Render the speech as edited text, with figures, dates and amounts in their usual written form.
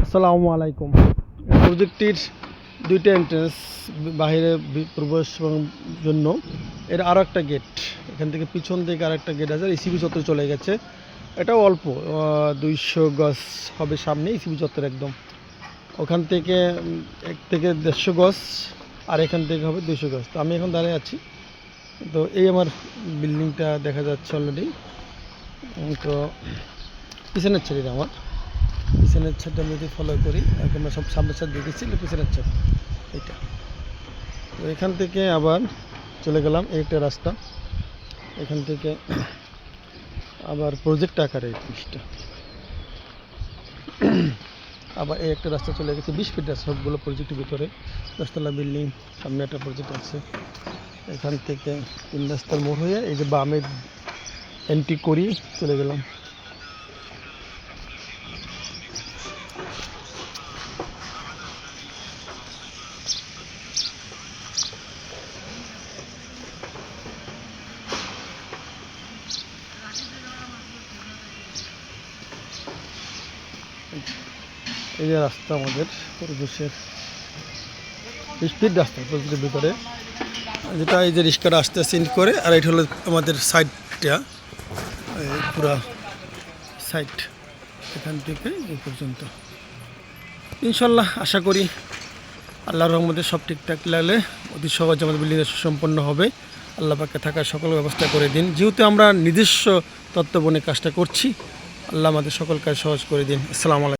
আসসালামু আলাইকুম। প্রজেক্টটির দুইটা এন্ট্রেন্স, বাইরে প্রবেশ জন্য এর আরও একটা গেট, এখান থেকে পিছন দিকে আর একটা গেট আছে। ইসিবি চত্বর চলে গেছে, এটাও অল্প 200 গজ হবে সামনে ইসিবি চত্বর একদম। ওখান থেকে 1 থেকে 150 গজ, আর এখান থেকে হবে 200 গজ। তো আমি এখন দাঁড়িয়ে আছি, তো এই আমার বিল্ডিংটা দেখা যাচ্ছে অলরেডি। তো পিছনের ছেলেটা আমার পিছনের ছাদটা আমি যদি ফলো করি, আমরা সব সামনের ছাদ দেখেছি, পিছনের ছাদ এইটা। তো এখান থেকে আবার চলে গেলাম এই একটা রাস্তা, এখান থেকে আবার প্রজেক্ট আকারে এই জিনিসটা, আবার এই একটা রাস্তা চলে গেছে 20 ফিট রাস্তা, সবগুলো প্রজেক্টের ভিতরে 10তলা বিল্ডিং, সামনে একটা প্রজেক্ট আছে। এখান থেকে 3 রাস্তার মোড় হয়ে এই যে বামে এন্ট্রি করি চলে গেলাম। এই যে রাস্তা আমাদের পরিবেশের 20 ফিট রাস্তা প্রজেক্টের ভিতরে, যেটা এই যে রিক্সাটা আসতে সিন্ড করে, আর এটা হলো আমাদের সাইডটা, পুরা সাইড এখান থেকে এই পর্যন্ত। ইনশাল্লাহ আশা করি আল্লাহর রহমতে সব ঠিকঠাক লাগলে অতি সহজে আমাদের বিল্ডিংয়ে সুসম্পন্ন হবে। আল্লাহ পাকে থাকার সকল ব্যবস্থা করে দিন। যেহেতু আমরা নিজস্ব তত্ত্বাবধানে কাজটা করছি, আল্লাহ আমাদের সকল কাজ সহজ করে দিন। আসসালামু আলাইকুম।